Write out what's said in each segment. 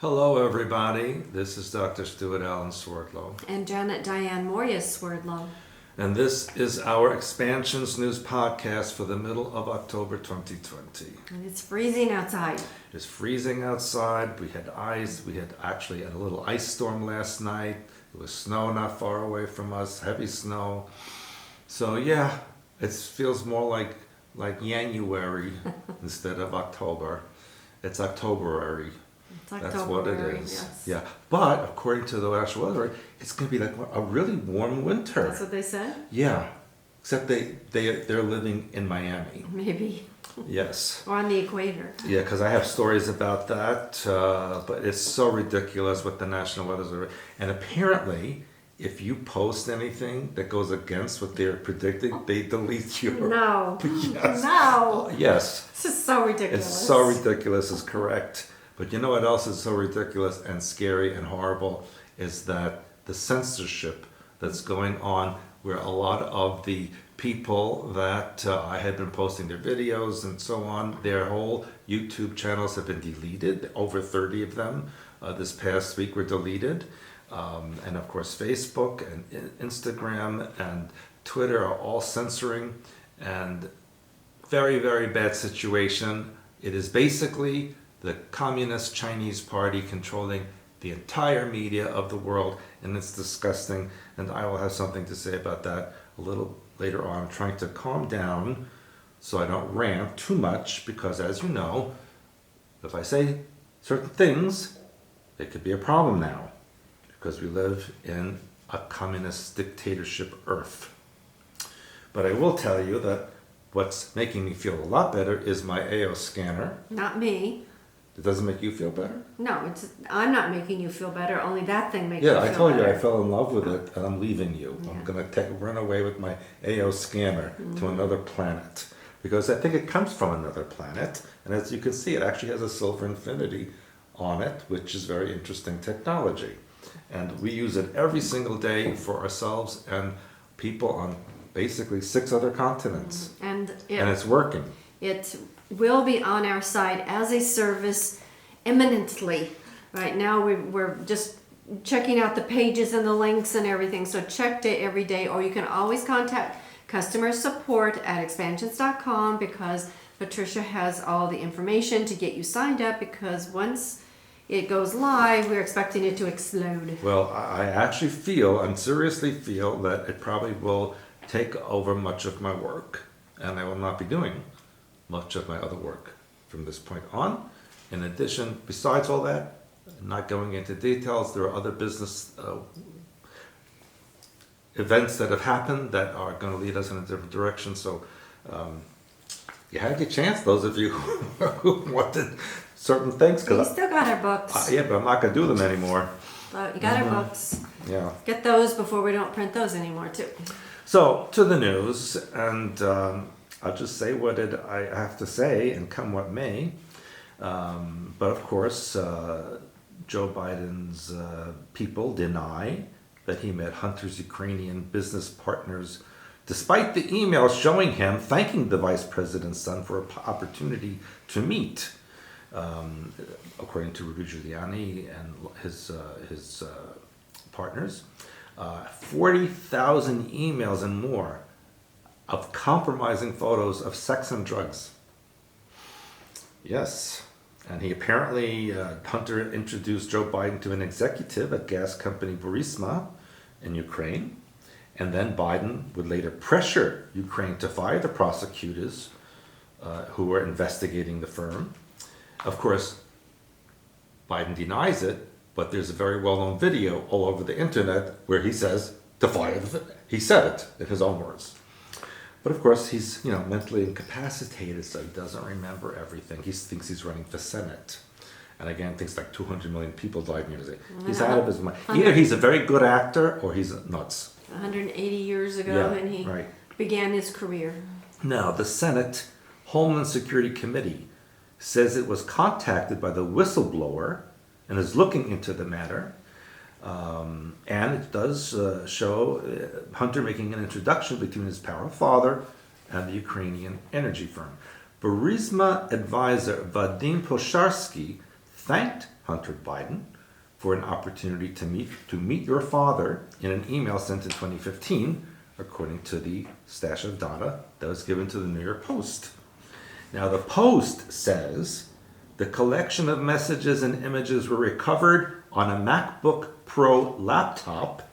Hello, everybody. This is Dr. Stuart Allen Swerdlow. And Janet Diane Moria Swerdlow. And this is our Expansions News podcast for the middle of October 2020. And it's freezing outside. It's freezing outside. We had ice. We had actually a little ice storm last night. There was snow not far away from us, heavy snow. So yeah, it feels more like January instead of October. It's Octoberary. That's what it is. Yes. Yeah. But according to the actual weather, it's going to be like a really warm winter. That's what they said? Yeah. Except they're living in Miami. Maybe. Yes. Or on the equator. Yeah, because I have stories about that. But it's so ridiculous what the national weather's are. And apparently, if you post anything that goes against what they're predicting, they delete your... No. Yes. No. Yes. This is so ridiculous. It's so ridiculous, it's correct. But you know what else is so ridiculous and scary and horrible is that the censorship that's going on, where a lot of the people that I had been posting their videos and so on, their whole YouTube channels have been deleted. Over 30 of them this past week were deleted. And of course Facebook and Instagram and Twitter are all censoring, and very, very bad situation. It is basically the Communist Chinese Party controlling the entire media of the world, and it's disgusting, and I will have something to say about that a little later on. I'm trying to calm down so I don't rant too much, because as you know, if I say certain things, it could be a problem now, because we live in a communist dictatorship earth. But I will tell you that what's making me feel a lot better is my Aoscan scanner. Not me. It doesn't make you feel better? No, I'm not making you feel better. Only that thing makes you feel better. Yeah, I told you I fell in love with it, and I'm leaving you. Yeah. I'm going to run away with my AO scanner to another planet, because I think it comes from another planet, and as you can see, it actually has a silver infinity on it, which is very interesting technology. And we use it every single day for ourselves and people on basically 6 other continents. And it's working. It will be on our site as a service imminently. Right now we're just checking out the pages and the links and everything, so check it every day, or you can always contact customer support at expansions.com, because Patricia has all the information to get you signed up, because once it goes live, we're expecting it to explode. Well, I actually seriously feel that it probably will take over much of my work, and I will not be doing much of my other work from this point on. In addition, besides all that, not going into details, there are other business events that have happened that are going to lead us in a different direction. So you had your chance, those of you who wanted certain things. We still got our books. Yeah, but I'm not going to do them anymore. But you got our books. Yeah. Get those before we don't print those anymore too. So, to the news, and I'll just say what I have to say, and come what may. But of course, Joe Biden's people deny that he met Hunter's Ukrainian business partners, despite the emails showing him thanking the vice president's son for an opportunity to meet. According to Rudy Giuliani and his partners, 40,000 emails and more of compromising photos of sex and drugs. Yes, and he apparently, Hunter introduced Joe Biden to an executive at gas company Burisma in Ukraine, and then Biden would later pressure Ukraine to fire the prosecutors who were investigating the firm. Of course, Biden denies it, but there's a very well-known video all over the internet where he says to fire he said it in his own words. But of course, he's mentally incapacitated, so he doesn't remember everything. He thinks he's running for Senate. And again, thinks like 200 million people died in music. He's out of his mind. Either he's a very good actor or he's nuts. 180 years ago, and he began his career. Now, the Senate Homeland Security Committee says it was contacted by the whistleblower and is looking into the matter. And it does show Hunter making an introduction between his powerful father and the Ukrainian energy firm. Burisma advisor Vadim Posharsky thanked Hunter Biden for an opportunity to meet your father in an email sent in 2015, according to the stash of data that was given to the New York Post. Now, the Post says the collection of messages and images were recovered on a MacBook Pro laptop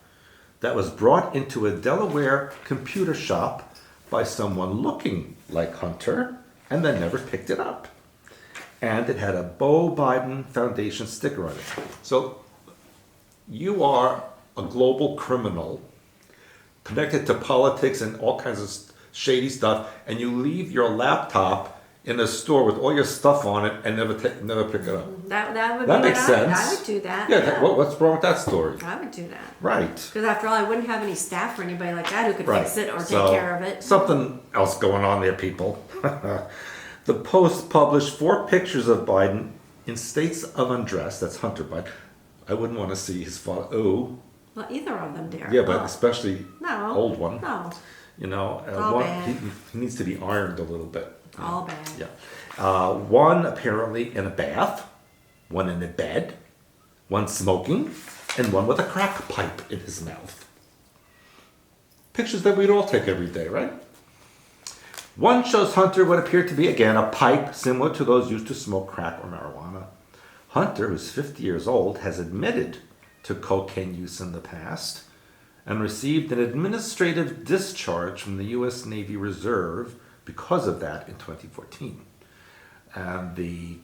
that was brought into a Delaware computer shop by someone looking like Hunter and then never picked it up. And it had a Beau Biden Foundation sticker on it. So you are a global criminal connected to politics and all kinds of shady stuff, and you leave your laptop in a store with all your stuff on it and never pick it up. That makes sense. I would do that. Yeah. What's wrong with that story? I would do that. Right. Because after all, I wouldn't have any staff or anybody like that who could Right. fix it or So, take care of it. Something else going on there, people. The Post published 4 pictures of Biden in states of undress. That's Hunter Biden. I wouldn't want to see his father. Oh. Well, either of them, dear. Yeah, but especially No. old one. No. You know, All one, bad. he needs to be ironed a little bit. All bad. Yeah. One apparently in a bath, one in a bed, one smoking, and one with a crack pipe in his mouth. Pictures that we'd all take every day, right? One shows Hunter what appeared to be, again, a pipe similar to those used to smoke crack or marijuana. Hunter, who's 50 years old, has admitted to cocaine use in the past and received an administrative discharge from the U.S. Navy Reserve because of that in 2014. And the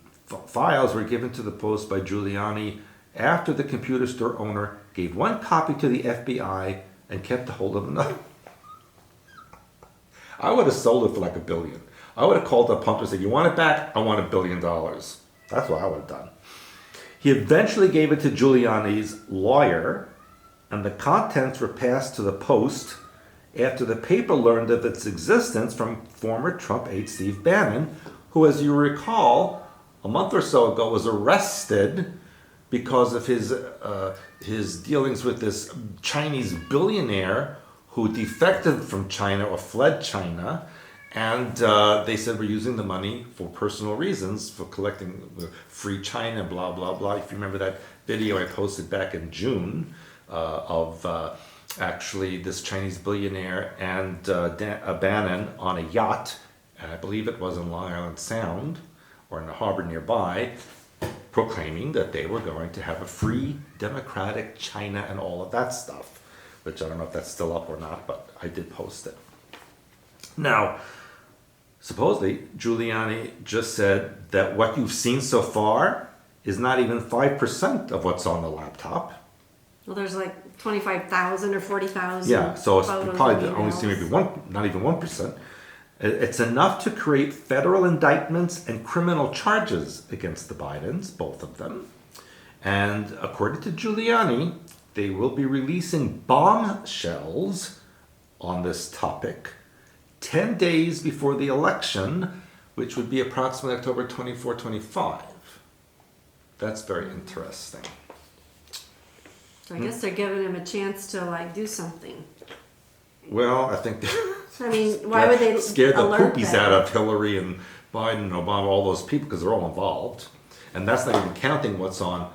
files were given to the Post by Giuliani after the computer store owner gave one copy to the FBI and kept a hold of another. I would have sold it for like $1 billion. I would have called up Hunter and said, "You want it back? I want $1 billion." That's what I would have done. He eventually gave it to Giuliani's lawyer, and the contents were passed to the Post after the paper learned of its existence from former Trump aide Steve Bannon, who, as you recall, a month or so ago was arrested because of his dealings with this Chinese billionaire who defected from China or fled China. And they said we're using the money for personal reasons, for collecting free China, blah, blah, blah. If you remember that video I posted back in June of actually this Chinese billionaire and Bannon on a yacht, and I believe it was in Long Island Sound or in a harbor nearby, proclaiming that they were going to have a free democratic China and all of that stuff, which I don't know if that's still up or not, but I did post it. Now, supposedly, Giuliani just said that what you've seen so far is not even 5% of what's on the laptop. Well, there's like 25,000 or 40,000. Yeah, so it's photos probably and only seen emails. maybe not even 1%. It's enough to create federal indictments and criminal charges against the Bidens, both of them. And according to Giuliani, they will be releasing bombshells on this topic 10 days before the election, which would be approximately October 24, 25. That's very interesting. So I guess they're giving him a chance to like do something. Well, I think I mean, why would they scared the alert poopies them? out of Hillary and Biden and Obama, all those people, because they're all involved. And that's not even counting what's on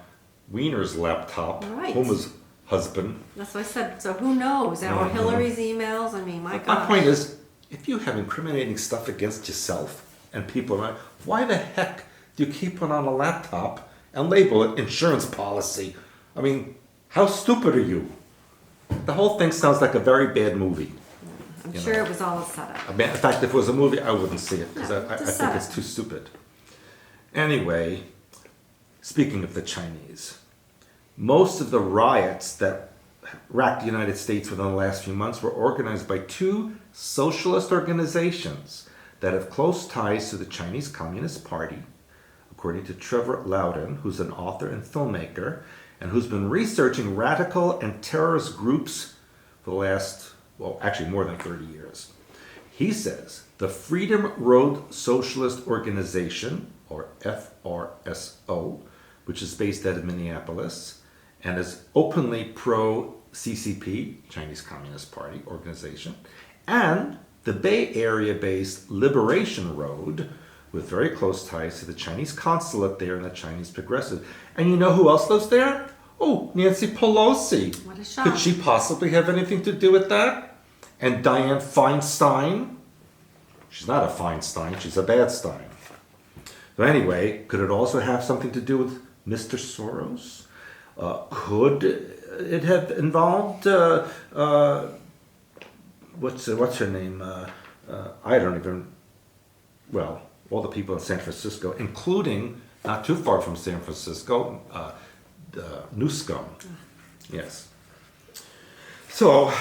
Wiener's laptop, Right. Homer's husband. That's what I said. So who knows? Or Mhm. Hillary's emails. I mean, my My God. point is, if you have incriminating stuff against yourself and people around, why the heck do you keep it on a laptop and label it insurance policy? I mean, how stupid are you? The whole thing sounds like a very bad movie. I'm you sure know. it was all a setup. I mean, in fact, if it was a movie, I wouldn't see it because No, I it's a think setup. it's too stupid. Anyway, speaking of the Chinese, most of the riots that racked the United States within the last few months were organized by 2 socialist organizations that have close ties to the Chinese Communist Party, according to Trevor Loudon, who's an author and filmmaker, and who's been researching radical and terrorist groups for the last, well, actually more than 30 years. He says the Freedom Road Socialist Organization, or FRSO, which is based out of Minneapolis and is openly pro-CCP, Chinese Communist Party organization, and the Bay Area-based Liberation Road, with very close ties to the Chinese consulate there and the Chinese progressive. And you know who else lives there? Oh, Nancy Pelosi. What a shock. Could she possibly have anything to do with that? And Dianne Feinstein? She's not a Feinstein, she's a bad Stein. So anyway, could it also have something to do with Mr. Soros? Could it have involved, what's her name? I don't even, well, all the people in San Francisco, including, not too far from San Francisco, Newscomb. Yes. So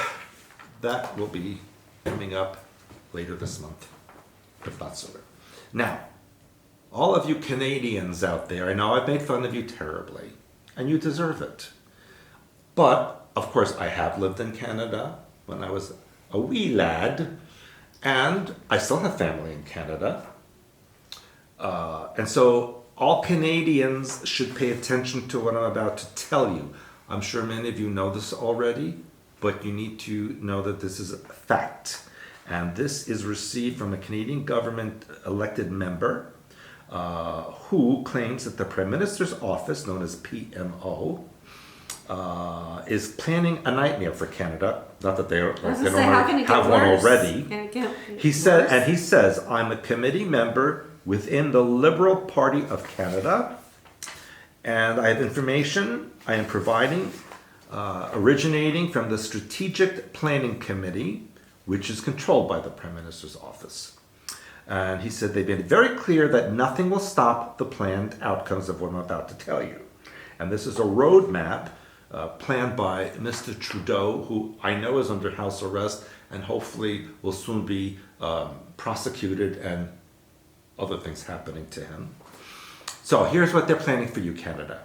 that will be coming up later this month, if not sooner. Now, all of you Canadians out there, I know I've made fun of you terribly, and you deserve it. But, of course, I have lived in Canada when I was a wee lad, and I still have family in Canada. And so all Canadians should pay attention to what I'm about to tell you. I'm sure many of you know this already, but you need to know that this is a fact. And this is received from a Canadian government elected member who claims that the Prime Minister's office, known as PMO, is planning a nightmare for Canada. Not that they don't have one already. He says, I'm a committee member within the Liberal Party of Canada, and I have information I am providing originating from the Strategic Planning Committee, which is controlled by the Prime Minister's office. And he said they've been very clear that nothing will stop the planned outcomes of what I'm about to tell you. And this is a roadmap planned by Mr. Trudeau, who I know is under house arrest and hopefully will soon be prosecuted and other things happening to him. So here's what they're planning for you, Canada.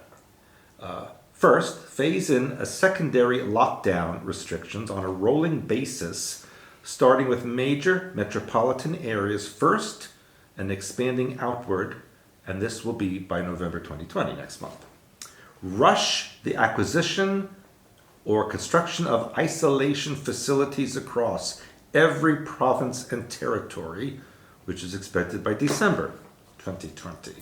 First, phase in a secondary lockdown restrictions on a rolling basis, starting with major metropolitan areas first and expanding outward, and this will be by November 2020, next month. Rush the acquisition or construction of isolation facilities across every province and territory, which is expected by December 2020.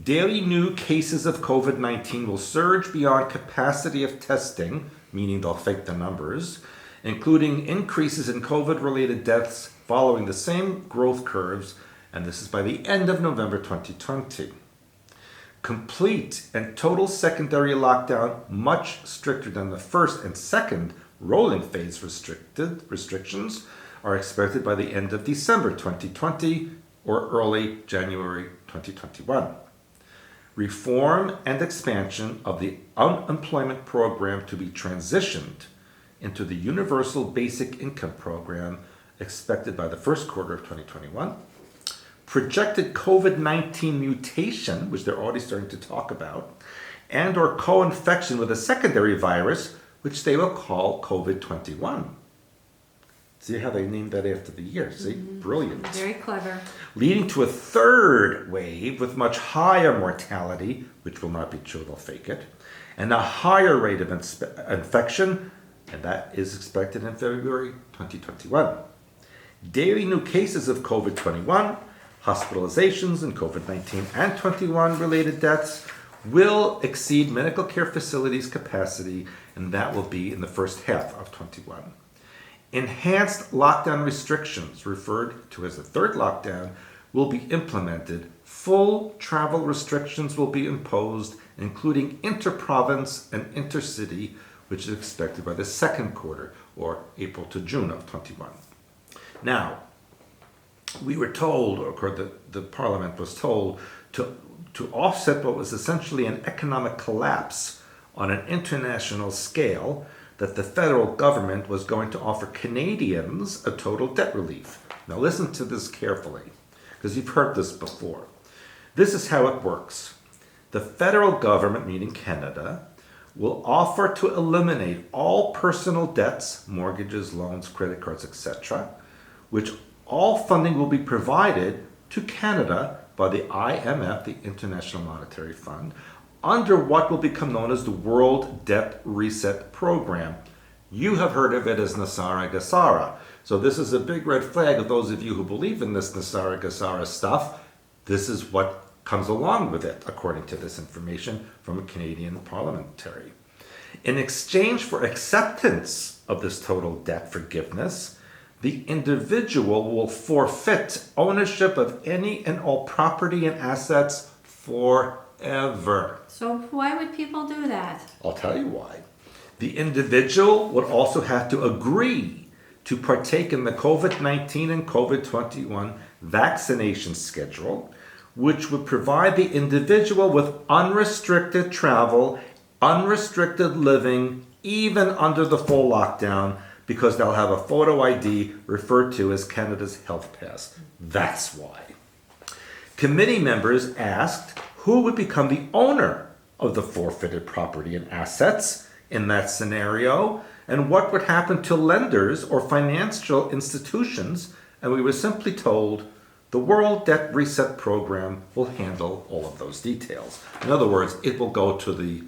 Daily new cases of COVID-19 will surge beyond capacity of testing, meaning they'll fake the numbers, including increases in COVID-related deaths following the same growth curves, and this is by the end of November 2020. Complete and total secondary lockdown, much stricter than the first and second rolling phase restrictions, are expected by the end of December 2020 or early January 2021. Reform and expansion of the unemployment program to be transitioned into the Universal Basic Income Program expected by the first quarter of 2021. Projected COVID-19 mutation, which they're already starting to talk about, and or co-infection with a secondary virus, which they will call COVID-21. See how they named that after the year, see? Mm-hmm. Brilliant. Very clever. Leading to a third wave with much higher mortality, which will not be true, they'll fake it, and a higher rate of infection, and that is expected in February 2021. Daily new cases of COVID-21, hospitalizations in COVID-19 and 21 related deaths will exceed medical care facilities capacity, and that will be in the first half of 21. Enhanced lockdown restrictions, referred to as the third lockdown, will be implemented. Full travel restrictions will be imposed, including inter-province and intercity, which is expected by the second quarter, or April to June of 21. Now, we were told, or the Parliament was told, to offset what was essentially an economic collapse on an international scale, that the federal government was going to offer Canadians a total debt relief. Now listen to this carefully, because you've heard this before. This is how it works. The federal government, meaning Canada, will offer to eliminate all personal debts, mortgages, loans, credit cards, etc., which all funding will be provided to Canada by the IMF, the International Monetary Fund, under what will become known as the World Debt Reset Program. You have heard of it as Nasara Gasara. So this is a big red flag of those of you who believe in this Nasara Gasara stuff. This is what comes along with it, according to this information from a Canadian parliamentary. In exchange for acceptance of this total debt forgiveness, the individual will forfeit ownership of any and all property and assets forever. So why would people do that? I'll tell you why. The individual would also have to agree to partake in the COVID-19 and COVID-21 vaccination schedule, which would provide the individual with unrestricted travel, unrestricted living, even under the full lockdown, because they'll have a photo ID referred to as Canada's Health Pass. That's why. Committee members asked who would become the owner of the forfeited property and assets in that scenario, and what would happen to lenders or financial institutions, and we were simply told the World Debt Reset Program will handle all of those details. In other words, it will go to the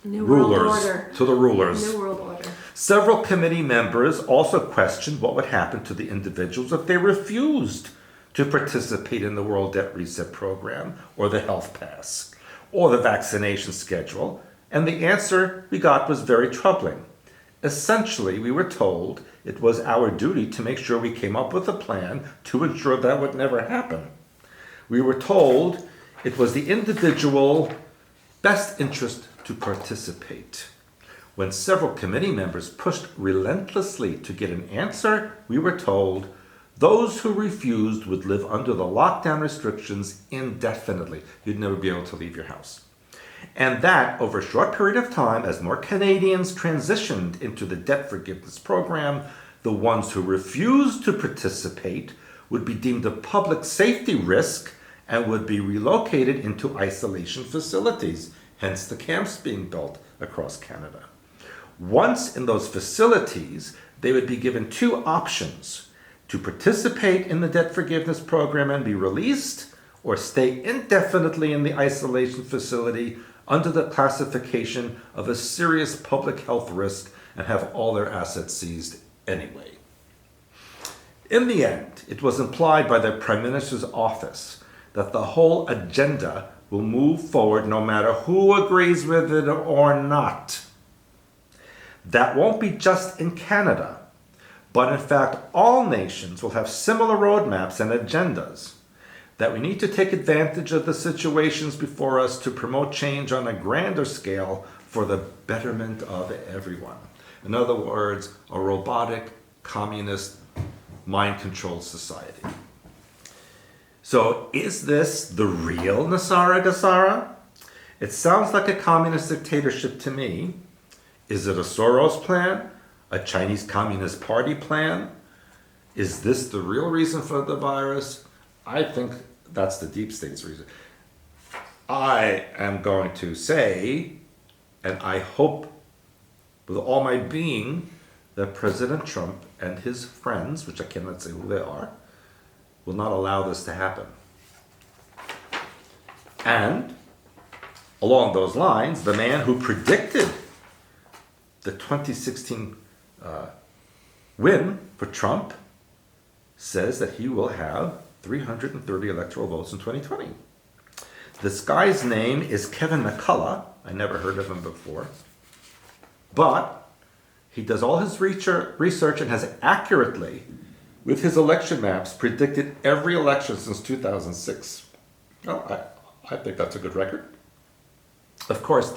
New World rulers. Order. To the rulers. New World Order. Several committee members also questioned what would happen to the individuals if they refused to participate in the World Debt Reset Program or the Health Pass or the vaccination schedule, and the answer we got was very troubling. Essentially, we were told it was our duty to make sure we came up with a plan to ensure that would never happen. We were told it was the individual best interest to participate. When several committee members pushed relentlessly to get an answer, we were told those who refused would live under the lockdown restrictions indefinitely. You'd never be able to leave your house. And that, over a short period of time, as more Canadians transitioned into the debt forgiveness program, the ones who refused to participate would be deemed a public safety risk and would be relocated into isolation facilities, hence the camps being built across Canada. Once in those facilities, they would be given two options: to participate in the debt forgiveness program and be released, or stay indefinitely in the isolation facility under the classification of a serious public health risk and have all their assets seized anyway. In the end, it was implied by the Prime Minister's office that the whole agenda will move forward no matter who agrees with it or not. That won't be just in Canada, but in fact all nations will have similar roadmaps and agendas. That we need to take advantage of the situations before us to promote change on a grander scale for the betterment of everyone. In other words, a robotic, communist, mind-controlled society. So is this the real Nasara Gasara? It sounds like a communist dictatorship to me. Is it a Soros plan? A Chinese Communist Party plan? Is this the real reason for the virus? I think that's the deep state's reason. I am going to say, and I hope with all my being, that President Trump and his friends, which I cannot say who they are, will not allow this to happen. And along those lines, the man who predicted the 2016 win for Trump says that he will have 330 electoral votes in 2020. This guy's name is Kevin McCullough. I never heard of him before. But he does all his research and has accurately, with his election maps, predicted every election since 2006. Well, I think that's a good record. Of course,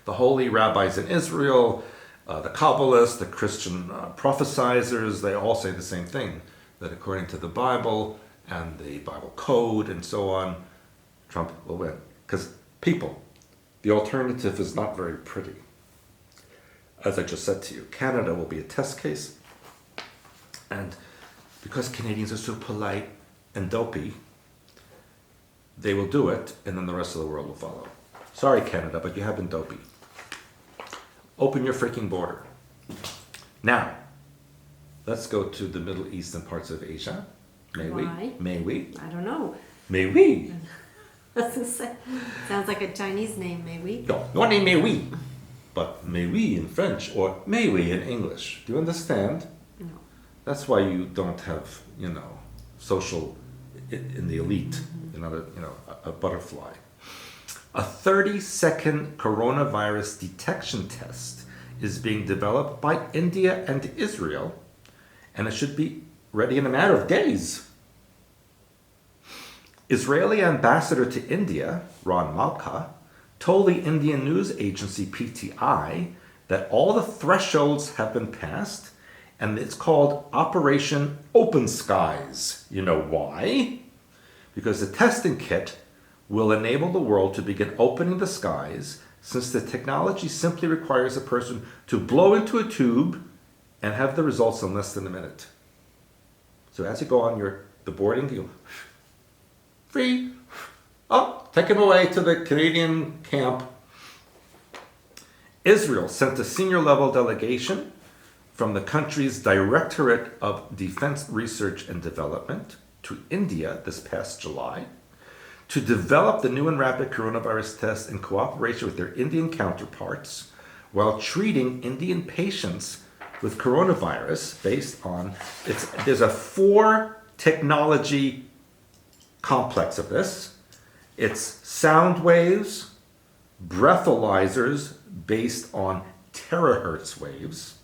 the holy rabbis in Israel, the Kabbalists, the Christian prophesizers, they all say the same thing, that according to the Bible and the Bible code and so on, Trump will win. Because people, the alternative is not very pretty. As I just said to you, Canada will be a test case. And because Canadians are so polite and dopey, they will do it, and then the rest of the world will follow. Sorry, Canada, but you have been dopey. Open your freaking border. Now, let's go to the Middle East and parts of Asia. May Why? we? May we? I don't know. May we? Sounds like a Chinese name, maybe. No, not name may we, but may we in French or may we in English. Do you understand? No. That's why you don't have, social in the elite, a butterfly. A 30-second coronavirus detection test is being developed by India and Israel, and it should be ready in a matter of days. Israeli ambassador to India, Ron Malka, told the Indian news agency PTI that all the thresholds have been passed, and it's called Operation Open Skies. You know why? Because the testing kit will enable the world to begin opening the skies, since the technology simply requires a person to blow into a tube and have the results in less than a minute. So as you go on the boarding, you free. Oh, take him away to the Canadian camp. Israel sent a senior level delegation from the country's Directorate of Defense Research and Development to India this past July to develop the new and rapid coronavirus test in cooperation with their Indian counterparts while treating Indian patients with coronavirus based on there's a 4 technology complex of this. It's sound waves, breathalyzers based on terahertz waves,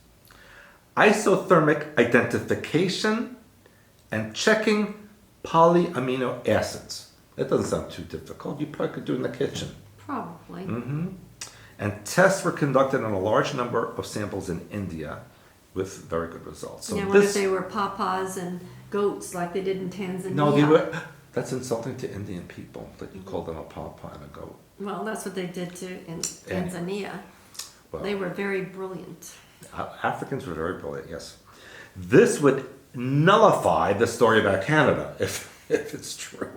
isothermic identification, and checking polyamino acids. That doesn't sound too difficult. You probably could do it in the kitchen. Probably. And tests were conducted on a large number of samples in India with very good results. So I wonder if they were pawpaws and goats like they did in Tanzania. No, they were. That's insulting to Indian people that you call them a pawpaw and a goat. Well, that's what they did in Tanzania. Well, they were very brilliant. Africans were very brilliant, yes. This would nullify the story about Canada if it's true.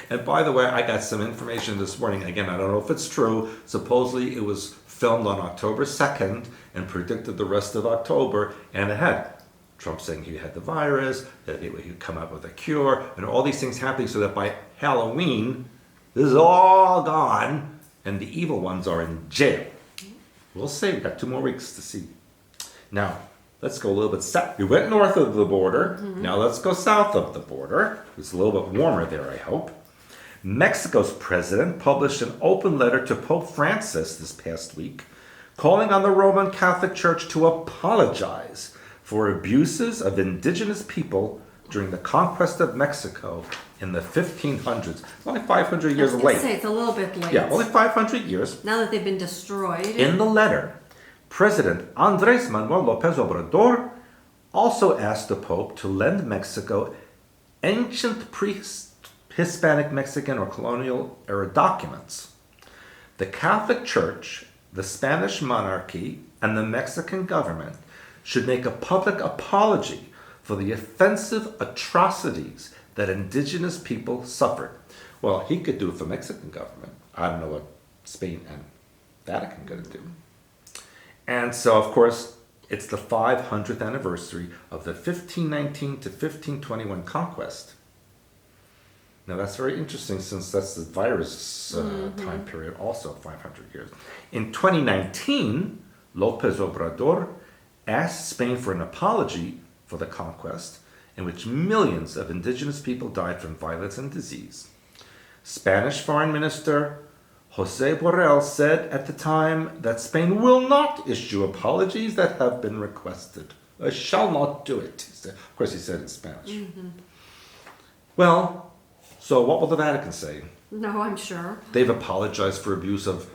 And by the way, I got some information this morning. Again, I don't know if it's true. Supposedly it was filmed on October 2nd and predicted the rest of October, and it had Trump saying he had the virus, that he would come up with a cure, and all these things happening so that by Halloween, this is all gone, and the evil ones are in jail. We'll see. We've got 2 more weeks to see. Now, let's go a little bit south. We went north of the border. Now let's go south of the border. It's a little bit warmer there, I hope. Mexico's president published an open letter to Pope Francis this past week, calling on the Roman Catholic Church to apologize for abuses of indigenous people during the conquest of Mexico in the 1500s. Only 500 years I was late. gonna say, it's a little bit late. Yeah, only 500 years. Now that they've been destroyed. In the letter, President Andrés Manuel López Obrador also asked the Pope to lend Mexico ancient pre-Hispanic Mexican or colonial era documents. The Catholic Church, the Spanish monarchy, and the Mexican government should make a public apology for the offensive atrocities that indigenous people suffered. Well, he could do it for the Mexican government. I don't know what Spain and Vatican are going to do. And so, of course, it's the 500th anniversary of the 1519 to 1521 conquest. Now, that's very interesting since that's the virus time period, also 500 years. In 2019, López Obrador asked Spain for an apology for the conquest, in which millions of indigenous people died from violence and disease. Spanish Foreign Minister José Borrell said at the time that Spain will not issue apologies that have been requested. I shall not do it, he said. Of course, he said it in Spanish. Well, so what will the Vatican say? No, I'm sure. They've apologized for abuse of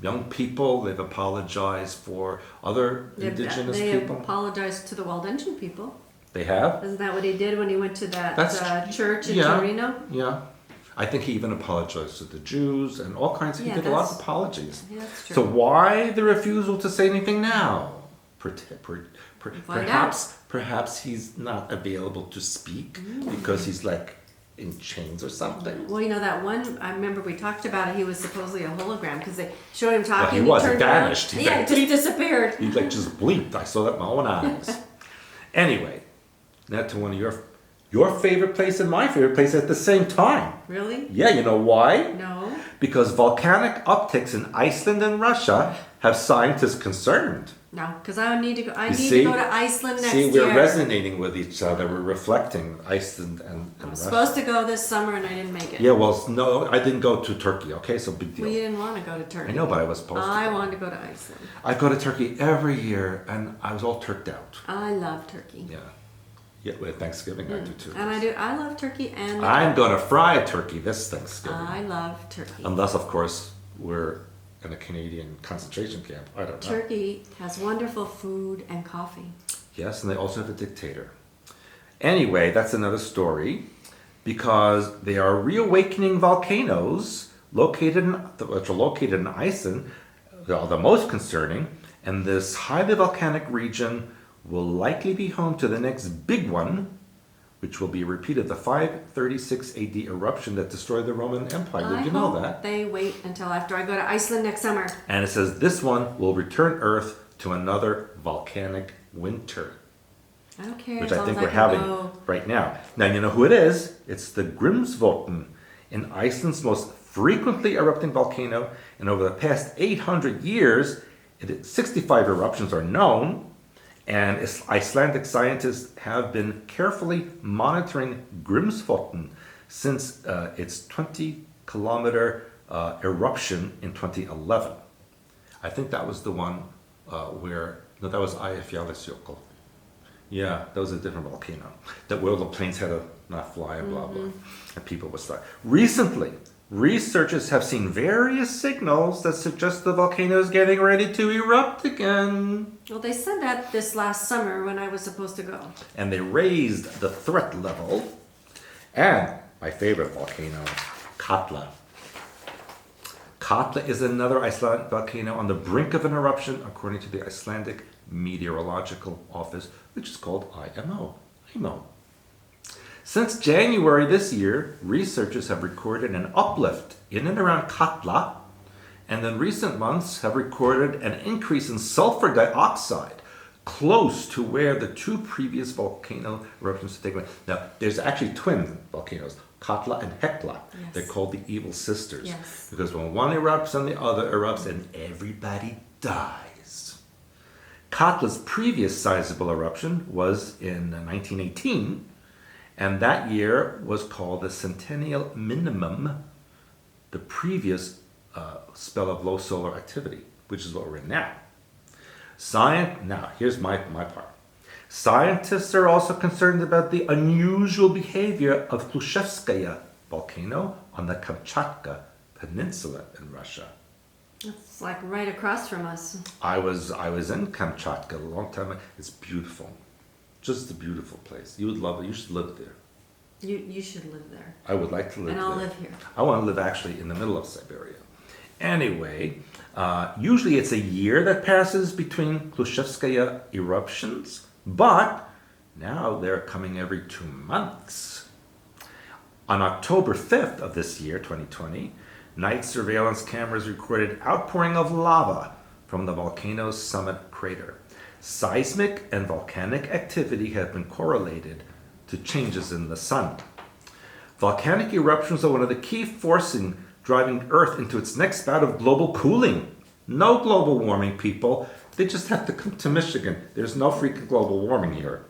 young people. They've apologized for other indigenous people. They apologized to the Waldensian people. They have? Isn't that what he did when he went to that church in Torino? Yeah. I think he even apologized to the Jews and all kinds. He did a lot of apologies. Yeah, that's true. So why the refusal to say anything now? Perhaps he's not available to speak because he's like in chains or something. Well, you know that one, I remember we talked about it, he was supposedly a hologram because they showed him talking. Well, he turned vanished. Around. He just disappeared. He just bleeped. I saw that with my own eyes. Anyway, now to one of your favorite place and my favorite place at the same time. Really? Yeah, you know why? No. because volcanic upticks in Iceland and Russia have scientists concerned. No, because I need to go. I You need see? to go to Iceland next See, year. we're resonating with each other. We're reflecting Iceland and I was Russia. supposed to go this summer and I didn't make it. Yeah, well, no, I didn't go to Turkey. Okay, so big deal. Well, you didn't want to go to Turkey. I know, but I was supposed to. I wanted to go to Iceland. I go to Turkey every year, and I was all turked out. I love Turkey. Yeah, yeah. With Thanksgiving, I do too. And I do. I love turkey and. I'm gonna fry a turkey this Thanksgiving, I love turkey. unless, of course, we're in a Canadian concentration camp. I don't know. Turkey has wonderful food and coffee. Yes, and they also have a dictator. Anyway, that's another story, because they are reawakening volcanoes which are located in Iceland. They are the most concerning, and this highly volcanic region will likely be home to the next big one, which will be a repeat of the 536 AD eruption that destroyed the Roman Empire. Did you know that? They wait until after I go to Iceland next summer. And it says this one will return Earth to another volcanic winter, I don't care. which as I long think as we're can having go. right now. Now, you know who it is? It's the Grimsvotn, in Iceland's most frequently erupting volcano. And over the past 800 years, 65 eruptions are known. And Icelandic scientists have been carefully monitoring Grimsvotn since its 20-kilometer eruption in 2011. I think that was the one no, that was Eyjafjallajökull. Yeah, that was a different volcano. That where the planes had to not fly and blah, blah. And people would start. Recently, researchers have seen various signals that suggest the volcano is getting ready to erupt again. Well, they said that this last summer when I was supposed to go. And they raised the threat level. And my favorite volcano, Katla. Katla is another Icelandic volcano on the brink of an eruption, according to the Icelandic Meteorological Office, which is called IMO. Since January this year, researchers have recorded an uplift in and around Katla, and in recent months have recorded an increase in sulfur dioxide close to where the two previous volcano eruptions have taken place. Now, there's actually twin volcanoes, Katla and Hekla. Yes. They're called the evil sisters. Yes. Because when one erupts and the other erupts, and everybody dies. Katla's previous sizable eruption was in 1918, and that year was called the Centennial Minimum, the previous spell of low solar activity, which is what we're in now. Now, here's my part. Scientists are also concerned about the unusual behavior of Klushevskaya volcano on the Kamchatka Peninsula in Russia. It's like right across from us. I was in Kamchatka a long time ago. It's beautiful. Just a beautiful place. You would love it. You should live there. You should live there. I would like to live there. And I'll live here. I want to live actually in the middle of Siberia. Anyway, usually it's a year that passes between Klushevskaya eruptions, but now they're coming every 2 months. On October 5th of this year, 2020, night surveillance cameras recorded outpouring of lava from the volcano's summit crater. Seismic and volcanic activity have been correlated to changes in the sun. Volcanic eruptions are one of the key forces driving Earth into its next bout of global cooling. No global warming, people. They just have to come to Michigan. There's no freaking global warming here.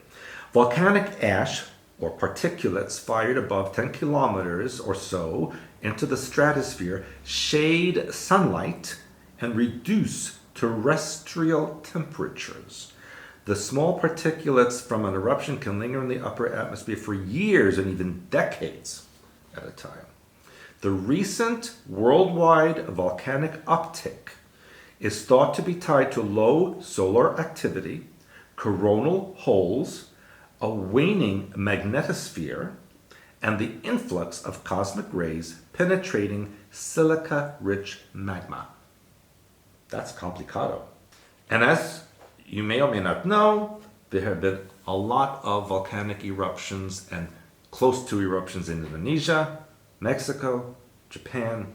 Volcanic ash, or particulates fired above 10 kilometers or so into the stratosphere, shade sunlight and reduce terrestrial temperatures. The small particulates from an eruption can linger in the upper atmosphere for years and even decades at a time. The recent worldwide volcanic uptick is thought to be tied to low solar activity, coronal holes, a waning magnetosphere, and the influx of cosmic rays penetrating silica-rich magma. That's complicado. And as you may or may not know, there have been a lot of volcanic eruptions and close to eruptions in Indonesia, Mexico, Japan,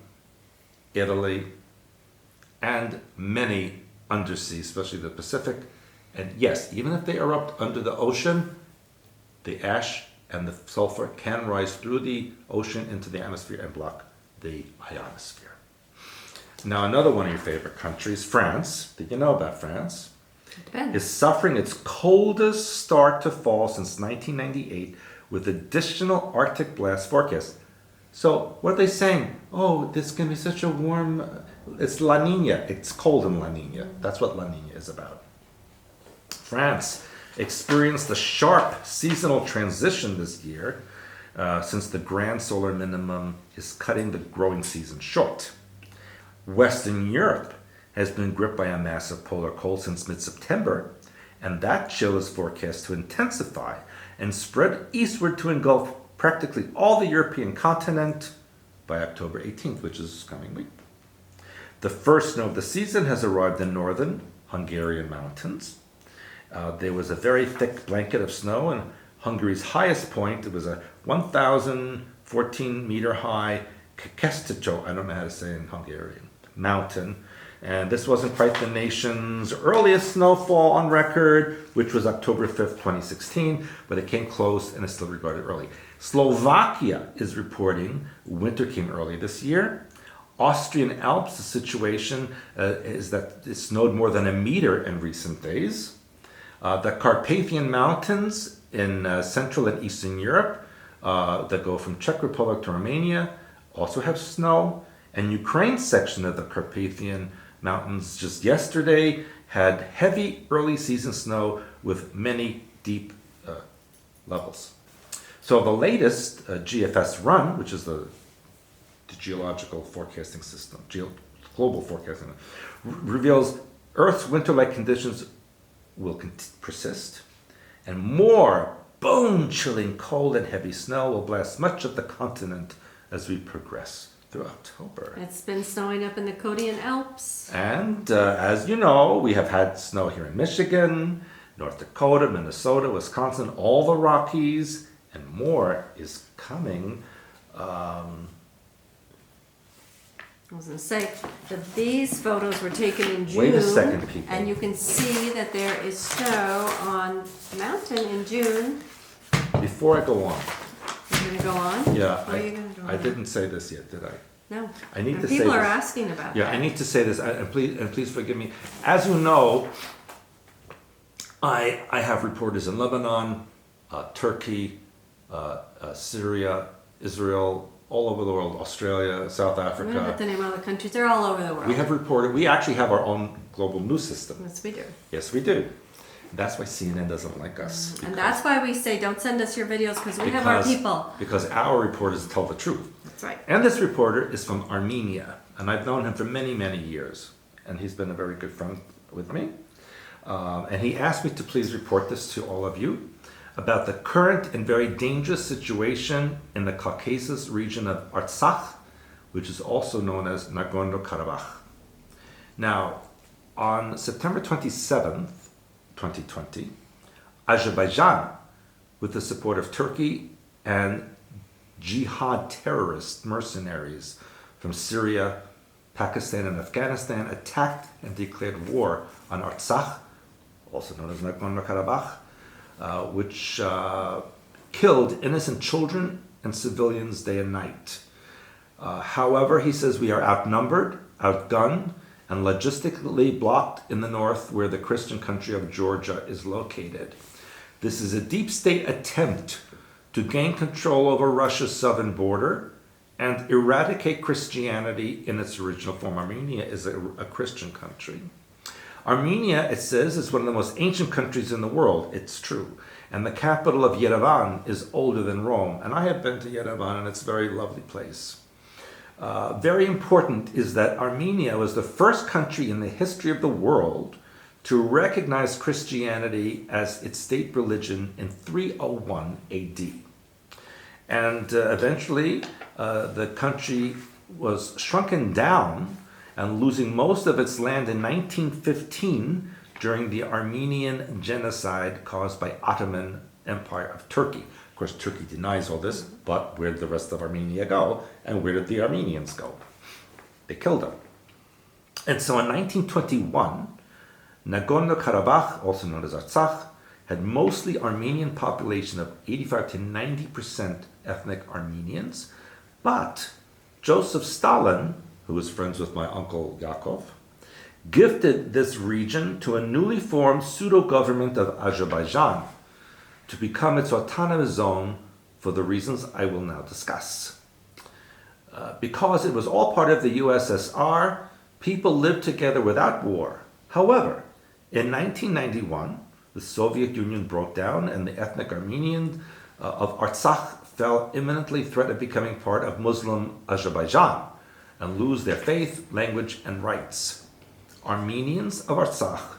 Italy, and many undersea, especially the Pacific. And yes, even if they erupt under the ocean, the ash and the sulfur can rise through the ocean into the atmosphere and block the ionosphere. Now, another one of your favorite countries, France. Did you know about France? Depends. Is suffering its coldest start to fall since 1998 with additional Arctic blast forecast. So what are they saying? Oh, this can be such a warm. It's La Nina. It's cold in La Nina. That's what La Nina is about. France experienced a sharp seasonal transition this year since the grand solar minimum is cutting the growing season short. Western Europe has been gripped by a massive polar cold since mid-September, and that chill is forecast to intensify and spread eastward to engulf practically all the European continent by October 18th, which is coming week. The first snow of the season has arrived in northern Hungarian mountains. There was a very thick blanket of snow in Hungary's highest point. It was a 1,014 meter high Kesztycsó, I don't know how to say in Hungarian, mountain. And this wasn't quite the nation's earliest snowfall on record, which was October 5th, 2016, but it came close and is still regarded early. Slovakia is reporting winter came early this year. Austrian Alps, the situation is that it snowed more than a meter in recent days. The Carpathian Mountains in Central and Eastern Europe that go from Czech Republic to Armenia also have snow. And Ukraine's section of the Carpathian Mountains just yesterday had heavy early season snow with many deep levels. So the latest GFS run, which is the geological forecasting system, global forecasting, reveals Earth's winter-like conditions will persist, and more bone-chilling cold and heavy snow will blast much of the continent as we progress through October. It's been snowing up in the Codian Alps. And as you know, we have had snow here in Michigan, North Dakota, Minnesota, Wisconsin, all the Rockies, and more is coming. I was going to say that these photos were taken in June. Wait a second, people. And you can see that there is snow on the mountain in June. Before I go on, You're going to go on? yeah, Or are you going to go on? I didn't say this yet, did I? No. I need And to say people are this. asking about Yeah, that. I need to say this, and please forgive me. As you know, I have reporters in Lebanon, Turkey, Syria, Israel, all over the world, Australia, South I'm going to put Africa. the name of the countries. They're all over the world. We actually have our own global news system. Yes, we do. Yes, we do. That's why CNN doesn't like us. And that's why we say don't send us your videos because we have our people. Because our reporters tell the truth. That's right. And this reporter is from Armenia, and I've known him for many, many years, and he's been a very good friend with me. And he asked me to please report this to all of you about the current and very dangerous situation in the Caucasus region of Artsakh, which is also known as Nagorno-Karabakh. Now, on September 27th, 2020, Azerbaijan, with the support of Turkey and jihad terrorist mercenaries from Syria, Pakistan, and Afghanistan, attacked and declared war on Artsakh, also known as Nagorno-Karabakh, which killed innocent children and civilians day and night. However, he says we are outnumbered, outgunned, and logistically blocked in the north where the Christian country of Georgia is located. This is a deep state attempt to gain control over Russia's southern border and eradicate Christianity in its original form. Armenia is a Christian country. Armenia, it says, is one of the most ancient countries in the world. It's true. And the capital of Yerevan is older than Rome. And I have been to Yerevan, and it's a very lovely place. Very important is that Armenia was the first country in the history of the world to recognize Christianity as its state religion in 301 AD. And eventually, the country was shrunken down and losing most of its land in 1915 during the Armenian genocide caused by Ottoman Empire of Turkey. Of course, Turkey denies all this, but where did the rest of Armenia go? And where did the Armenians go? They killed them. And so in 1921, Nagorno-Karabakh, also known as Artsakh, had mostly Armenian population of 85 to 90% ethnic Armenians, but Joseph Stalin who was friends with my uncle Yaakov, gifted this region to a newly formed pseudo-government of Azerbaijan to become its autonomous zone for the reasons I will now discuss. Because it was all part of the USSR, people lived together without war. However, in 1991, the Soviet Union broke down and the ethnic Armenians of Artsakh fell imminently threat of becoming part of Muslim Azerbaijan and lose their faith, language, and rights. Armenians of Artsakh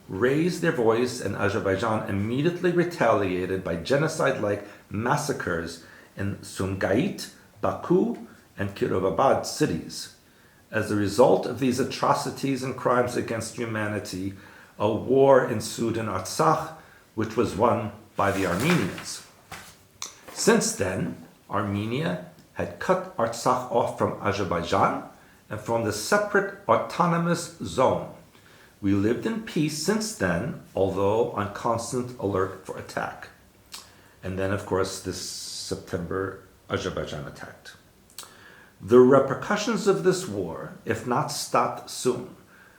raised their voice, and Azerbaijan immediately retaliated by genocide-like massacres in Sumgait, Baku, and Kirovabad cities. As a result of these atrocities and crimes against humanity, a war ensued in Artsakh, which was won by the Armenians. Since then, Armenia had cut Artsakh off from Azerbaijan and formed a separate autonomous zone. We lived in peace since then, although on constant alert for attack. And then, of course, this September, Azerbaijan attacked. The repercussions of this war, if not stopped soon,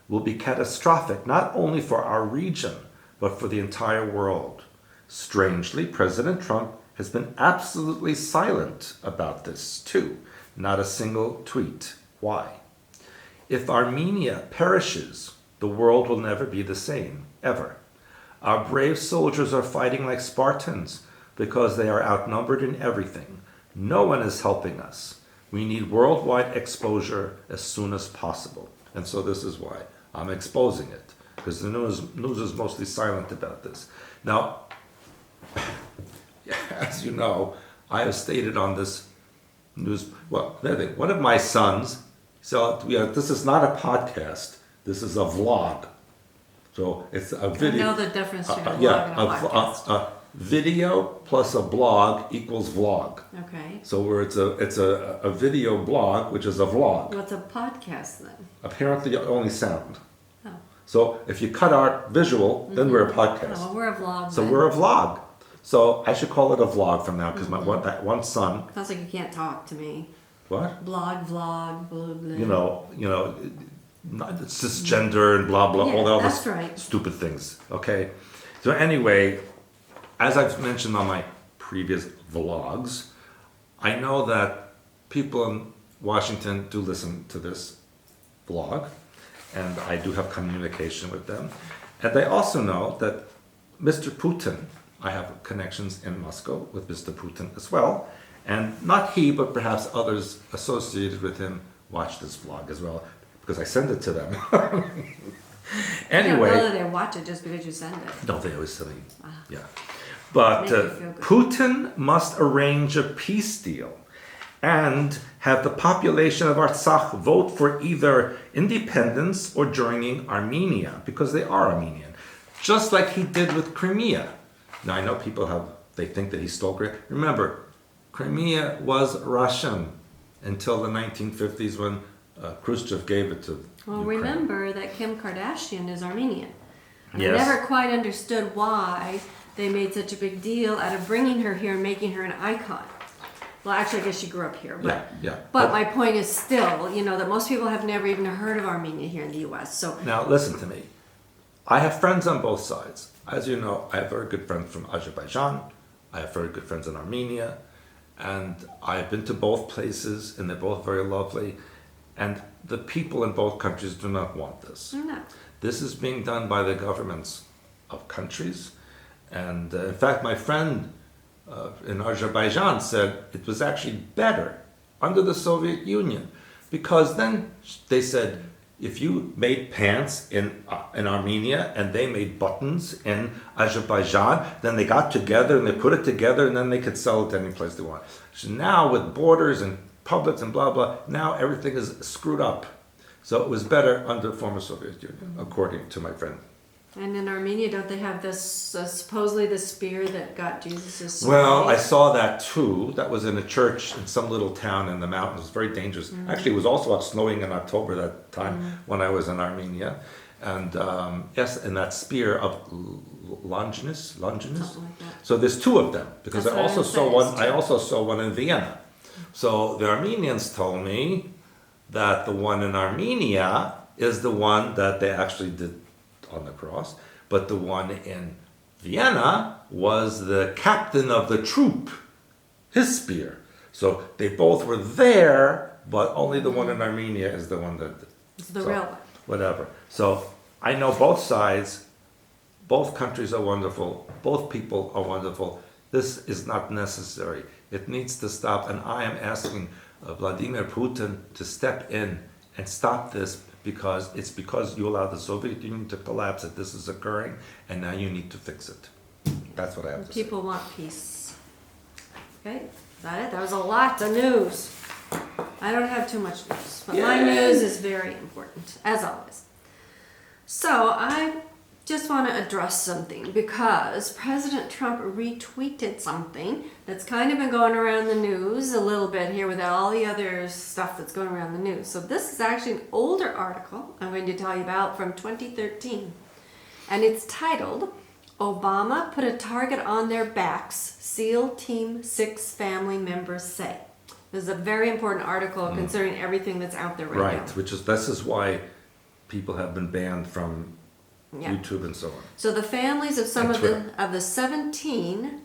will be catastrophic not only for our region, but for the entire world. Strangely, President Trump has been absolutely silent about this too. Not a single tweet. Why? If Armenia perishes, the world will never be the same, ever. Our brave soldiers are fighting like Spartans because they are outnumbered in everything. No one is helping us. We need worldwide exposure as soon as possible. And so this is why I'm exposing it, because the news is mostly silent about this. Now, as you know, I have stated on this news, well, one of my sons, so this is not a podcast, this is a vlog. So it's a video. I know the difference between a vlog and a podcast. A video plus a blog equals vlog. Okay. So where it's a video blog, which is a vlog. What's a podcast then? Apparently only sound. Oh. So if you cut our visual, then we're a podcast. Oh, we're a vlog. So then. we're a vlog. So I should call it a vlog from now because that one son. Sounds like you can't talk to me. What? Blog, vlog, blah, blah. You know, cisgender and blah blah, all the that's other right. stupid things. Okay. So anyway, as I've mentioned on my previous vlogs, I know that people in Washington do listen to this vlog, and I do have communication with them. And they also know that Mr. Putin, I have connections in Moscow with Mr. Putin as well, and not he, but perhaps others associated with him watch this vlog as well, because I send it to them. Anyway. I don't know that they watch it just because you send it. No, they always send me. Yeah. But Make you feel good. Putin must arrange a peace deal and have the population of Artsakh vote for either independence or joining Armenia, because they are Armenian. Just like he did with Crimea. Now, I know people they think that he stole Crimea. Remember, Crimea was Russian until the 1950s when Khrushchev gave it to Well, Ukraine. remember that Kim Kardashian is Armenian. And Yes. I never quite understood why they made such a big deal out of bringing her here and making her an icon. Well, actually, I guess she grew up here. But, Yeah. But my point is still, that most people have never even heard of Armenia here in the U.S. So Now, listen to me. I have friends on both sides. As you know, I have very good friends from Azerbaijan. I have very good friends in Armenia. And I've been to both places, and they're both very lovely. And the people in both countries do not want this. no. This is being done by the governments of countries. And in fact, my friend in Azerbaijan said it was actually better under the Soviet Union, because then they said, if you made pants in Armenia and they made buttons in Azerbaijan, then they got together and they put it together and then they could sell it any place they want. So now with borders and publics and blah blah, now everything is screwed up. So it was better under the former Soviet Union, according to my friend. And in Armenia, don't they have this, supposedly the spear that got Jesus' soul? Well, I saw that too. That was in a church in some little town in the mountains. It was very dangerous. Actually, it was also out snowing in October that time when I was in Armenia. And yes, and that spear of Longinus. Something like that. So there's two of them, because That's I what also I saw was one. saying, I too. also saw one in Vienna. So the Armenians told me that the one in Armenia is the one that they actually did on the cross, but the one in Vienna was the captain of the troop, his spear. So they both were there, but only the one in Armenia is the one that. It's the so, real one. Whatever. So I know both sides. Both countries are wonderful. Both people are wonderful. This is not necessary. It needs to stop. And I am asking Vladimir Putin to step in and stop this, because it's because you allowed the Soviet Union to collapse that this is occurring, and now you need to fix it. That's what I have to say. People want peace. Okay, is that it? That was a lot of news. I don't have too much news, but my news is very important, as always. So I just want to address something, because President Trump retweeted something that's kind of been going around the news a little bit here with all the other stuff that's going around the news. So this is actually an older article I'm going to tell you about from 2013. And it's titled, "Obama Put a Target on Their Backs, SEAL Team 6 Family Members Say." This is a very important article considering everything that's out there right now. Right, this is why people have been banned from Yeah. YouTube and so on. So the families of some And of the 17,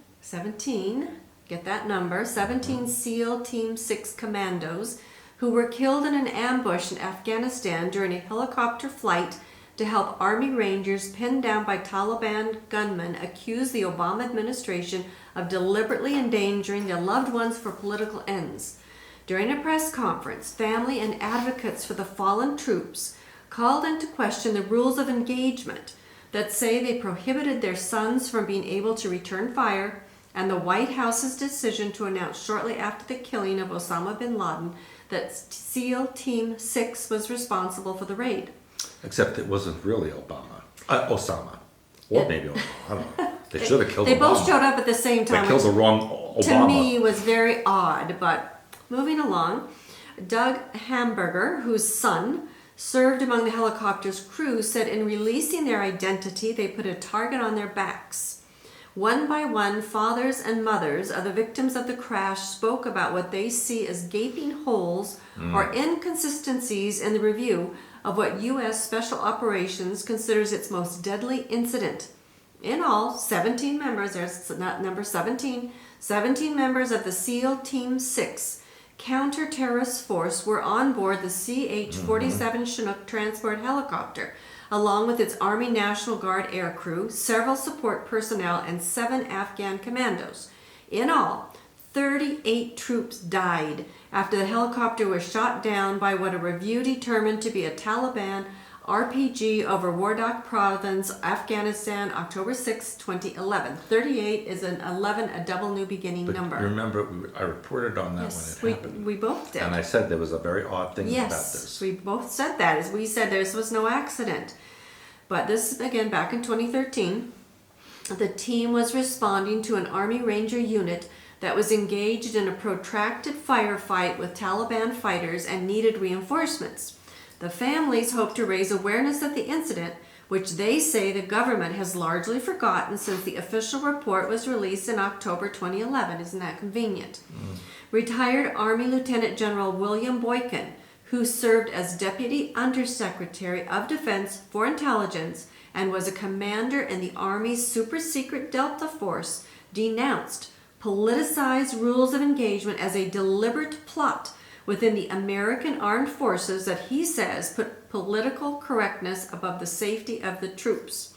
get that number, 17 SEAL Team 6 commandos who were killed in an ambush in Afghanistan during a helicopter flight to help Army Rangers pinned down by Taliban gunmen accused the Obama administration of deliberately endangering their loved ones for political ends. During a press conference, family and advocates for the fallen troops called into question the rules of engagement that say they prohibited their sons from being able to return fire, and the White House's decision to announce shortly after the killing of Osama bin Laden that SEAL Team 6 was responsible for the raid. Except it wasn't really Osama. Or maybe Obama. I don't know. They should have killed They Obama. both showed up at the same time, They killed the wrong which Obama. to me was very odd. But moving along, Doug Hamburger, whose son served among the helicopter's crew, said in releasing their identity, they put a target on their backs. One by one, fathers and mothers of the victims of the crash spoke about what they see as gaping holes or inconsistencies in the review of what U.S. Special Operations considers its most deadly incident. In all, 17 members, there's not number 17, 17 members of the SEAL Team 6 counter-terrorist force were on board the CH-47 Chinook transport helicopter, along with its Army National Guard air crew, several support personnel, and 7 Afghan commandos. In all, 38 troops died after the helicopter was shot down by what a review determined to be a Taliban RPG over Wardak Province, Afghanistan, October 6, 2011. 38 is an 11, a double new beginning But number. remember, I reported on that Yes, when it happened. we both did. And I said there was a very odd thing about Yes, this. we both said that. As we said, this was no accident. But this, again, back in 2013, the team was responding to an Army Ranger unit that was engaged in a protracted firefight with Taliban fighters and needed reinforcements. The families hope to raise awareness of the incident, which they say the government has largely forgotten since the official report was released in October 2011. Isn't that convenient? Retired Army Lieutenant General William Boykin, who served as Deputy Undersecretary of Defense for Intelligence and was a commander in the Army's super-secret Delta Force, denounced politicized rules of engagement as a deliberate plot within the American Armed Forces that he says put political correctness above the safety of the troops.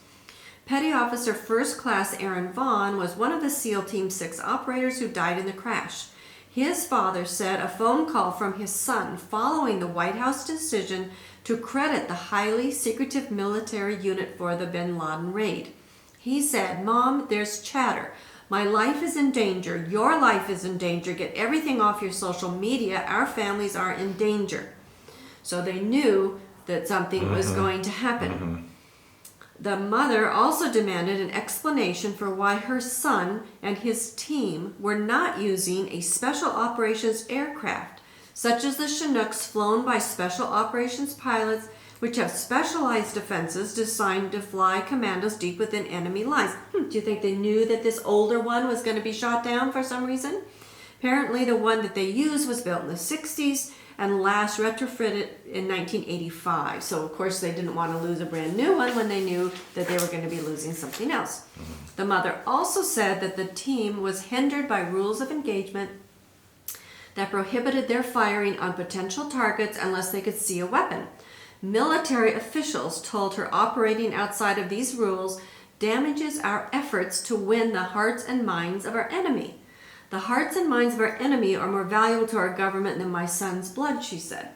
Petty Officer First Class Aaron Vaughn was one of the SEAL Team 6 operators who died in the crash. His father said a phone call from his son following the White House decision to credit the highly secretive military unit for the bin Laden raid. He said, "Mom, there's chatter. My life is in danger. Your life is in danger. Get everything off your social media. Our families are in danger." So they knew that something was going to happen. The mother also demanded an explanation for why her son and his team were not using a special operations aircraft, such as the Chinooks flown by special operations pilots, which have specialized defenses designed to fly commandos deep within enemy lines. Do you think they knew that this older one was going to be shot down for some reason? Apparently the one that they used was built in the 60s and last retrofitted in 1985. So of course they didn't want to lose a brand new one when they knew that they were going to be losing something else. The mother also said that the team was hindered by rules of engagement that prohibited their firing on potential targets unless they could see a weapon. Military officials told her operating outside of these rules damages our efforts to win the hearts and minds of our enemy. The hearts and minds of our enemy are more valuable to our government than my son's blood, she said.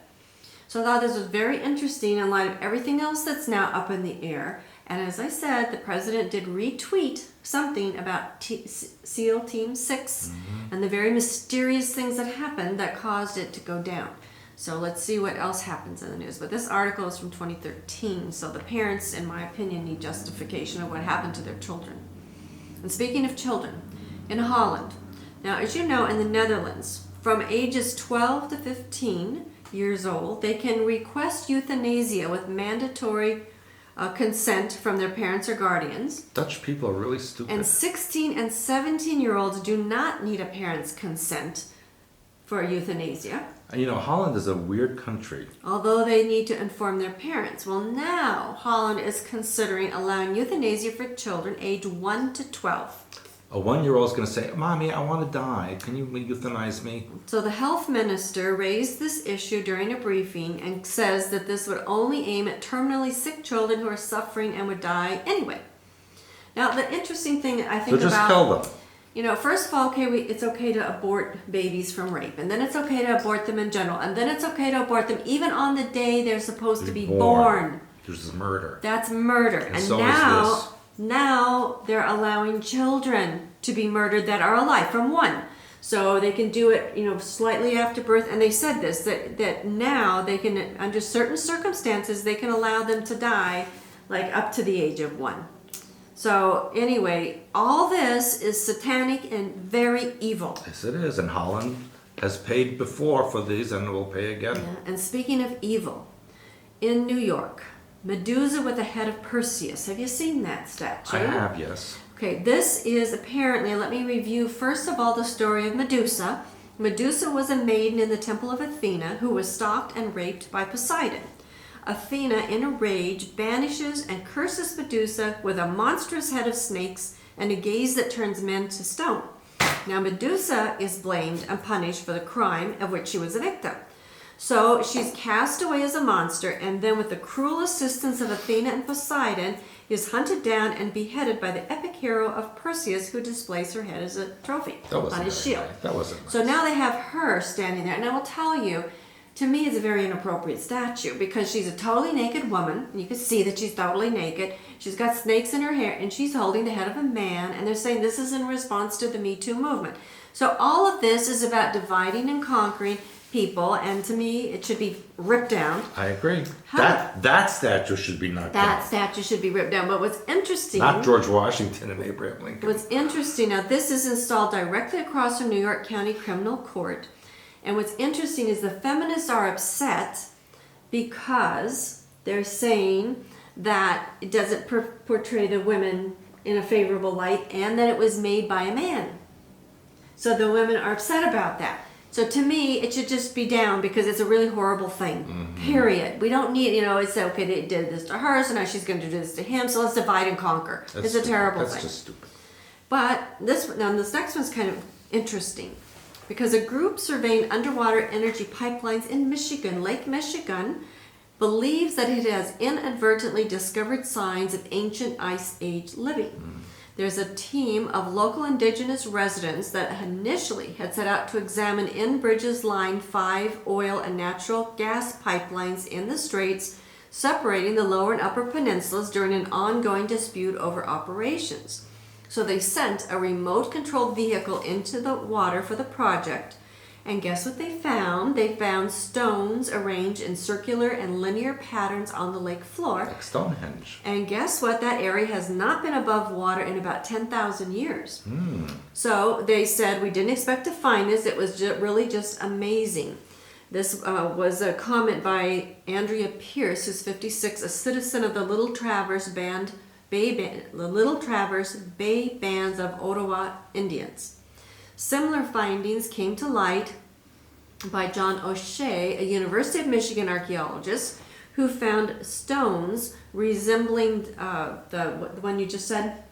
So I thought this was very interesting in light of everything else that's now up in the air. And as I said, the president did retweet something about SEAL Team 6 and the very mysterious things that happened that caused it to go down. So let's see what else happens in the news. But this article is from 2013, so the parents, in my opinion, need justification of what happened to their children. And speaking of children, in Holland, now as you know, in the Netherlands, from ages 12 to 15 years old, they can request euthanasia with mandatory consent from their parents or guardians. Dutch people are really stupid. And 16 and 17-year-olds do not need a parent's consent for euthanasia. And you know, Holland is a weird country. Although they need to inform their parents. Well, now Holland is considering allowing euthanasia for children age 1 to 12. A 1-year-old is going to say, Mommy, I want to die. Can you euthanize me? So the health minister raised this issue during a briefing and says that this would only aim at terminally sick children who are suffering and would die anyway. Now, the interesting thing I think So just about... kill them. You know, first of all, it's okay to abort babies from rape, and then it's okay to abort them in general, and then it's okay to abort them even on the day they're supposed to be born. This is murder. That's murder. And so is this. Now they're allowing children to be murdered that are alive from 1. So they can do it, slightly after birth, and they said this, that now they can, under certain circumstances, they can allow them to die like up to the age of 1. So anyway, all this is satanic and very evil. Yes, it is. And Holland has paid before for these and will pay again. Yeah. And speaking of evil, in New York, Medusa with the head of Perseus. Have you seen that statue? I have, yes. Okay, this is apparently, let me review first of all the story of Medusa. Medusa was a maiden in the temple of Athena who was stalked and raped by Poseidon. Athena, in a rage, banishes and curses Medusa with a monstrous head of snakes and a gaze that turns men to stone. Now, Medusa is blamed and punished for the crime of which she was a victim. So she's cast away as a monster, and then with the cruel assistance of Athena and Poseidon, is hunted down and beheaded by the epic hero of Perseus, who displays her head as a trophy on his shield. Nice. That wasn't nice. So now they have her standing there, and I will tell you, to me, it's a very inappropriate statue because she's a totally naked woman, and you can see that she's totally naked. She's got snakes in her hair, and she's holding the head of a man, and they're saying this is in response to the Me Too movement. So all of this is about dividing and conquering people, and to me, it should be ripped down. I agree. That statue should be knocked down. That statue should be ripped down. But what's interesting... Not George Washington and Abraham Lincoln. What's interesting, now this is installed directly across from New York County Criminal Court. And what's interesting is the feminists are upset because they're saying that it doesn't portray the women in a favorable light and that it was made by a man. So the women are upset about that. So to me, it should just be down because it's a really horrible thing, period. We don't need, it's okay, they did this to her, so now she's going to do this to him, so let's divide and conquer. It's a terrible thing. That's just stupid. But this next one's kind of interesting because a group surveying underwater energy pipelines in Michigan, Lake Michigan, believes that it has inadvertently discovered signs of ancient Ice Age living. There's a team of local indigenous residents that initially had set out to examine Enbridge's Line 5 oil and natural gas pipelines in the Straits, separating the lower and upper peninsulas during an ongoing dispute over operations. So they sent a remote-controlled vehicle into the water for the project. And guess what they found? They found stones arranged in circular and linear patterns on the lake floor. Like Stonehenge. And guess what? That area has not been above water in about 10,000 years. So they said, we didn't expect to find this. It was really just amazing. This was a comment by Andrea Pierce, who's 56, a citizen of the Little Traverse Bay Bands of Ottawa Indians. Similar findings came to light by John O'Shea, a University of Michigan archaeologist, who found stones resembling the one you just said?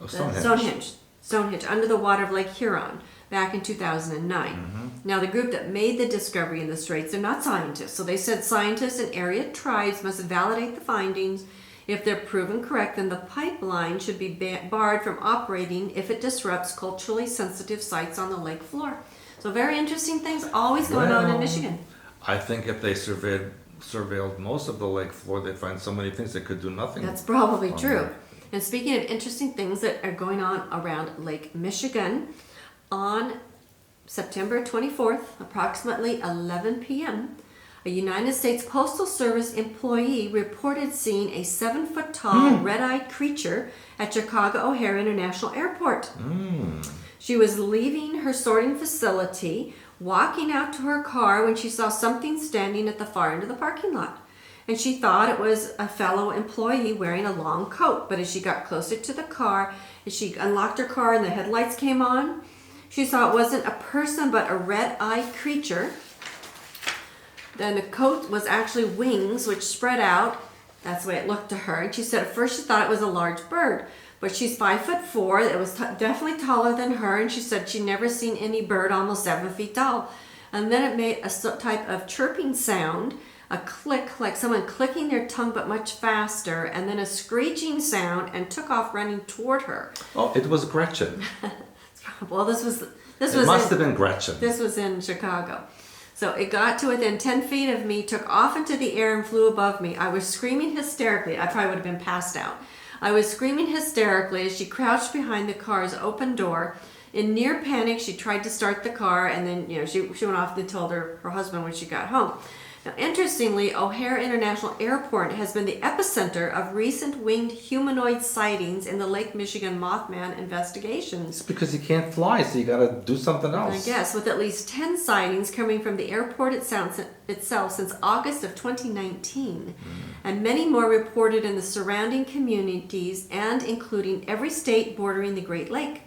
Oh, Stonehenge, under the water of Lake Huron back in 2009. Now, the group that made the discovery in the Straits, they're not scientists. So they said scientists and area tribes must validate the findings. If they're proven correct, then the pipeline should be barred from operating if it disrupts culturally sensitive sites on the lake floor. So very interesting things always going on in Michigan. I think if they surveilled most of the lake floor, they'd find so many things they could do nothing. That's probably true. And speaking of interesting things that are going on around Lake Michigan, on September 24th, approximately 11 p.m., a United States Postal Service employee reported seeing a 7-foot-tall red-eyed creature at Chicago O'Hare International Airport. She was leaving her sorting facility, walking out to her car when she saw something standing at the far end of the parking lot. And she thought it was a fellow employee wearing a long coat. But as she got closer to the car, as she unlocked her car and the headlights came on, she saw it wasn't a person but a red-eyed creature. Then the coat was actually wings which spread out. That's the way it looked to her. And she said at first she thought it was a large bird. But she's 5'4". It was definitely taller than her. And she said she'd never seen any bird almost 7 feet tall. And then it made a type of chirping sound, a click, like someone clicking their tongue but much faster, and then a screeching sound, and took off running toward her. Oh, it was Gretchen. Well, this was It must have been Gretchen. This was in Chicago. So it got to within 10 feet of me, took off into the air, and flew above me. I was screaming hysterically. I probably would have been passed out. I was screaming hysterically as she crouched behind the car's open door. In near panic, she tried to start the car, and then she went off and told her husband when she got home. Now, interestingly, O'Hare International Airport has been the epicenter of recent winged humanoid sightings in the Lake Michigan Mothman investigations. It's because you can't fly, so you got to do something else. I guess, with at least 10 sightings coming from the airport itself since August of 2019, and many more reported in the surrounding communities and including every state bordering the Great Lake.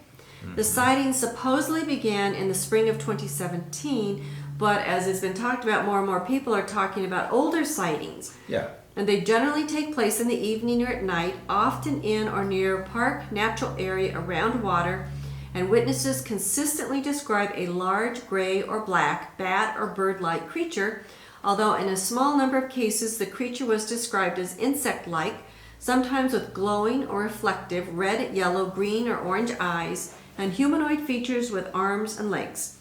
The sightings supposedly began in the spring of 2017, but as has been talked about, more and more people are talking about older sightings. Yeah. And they generally take place in the evening or at night, often in or near a park, natural area around water, and witnesses consistently describe a large gray or black bat or bird-like creature, although in a small number of cases the creature was described as insect-like, sometimes with glowing or reflective red, yellow, green, or orange eyes, and humanoid features with arms and legs.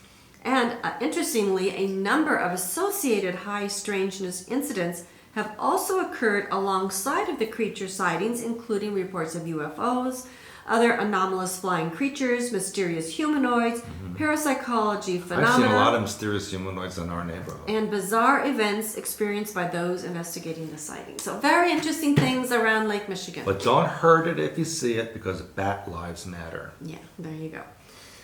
And interestingly, a number of associated high strangeness incidents have also occurred alongside of the creature sightings, including reports of UFOs, other anomalous flying creatures, mysterious humanoids, parapsychology phenomena. I've seen a lot of mysterious humanoids in our neighborhood. And bizarre events experienced by those investigating the sightings. So very interesting things around Lake Michigan. But don't hurt it if you see it, because bat lives matter. Yeah, there you go.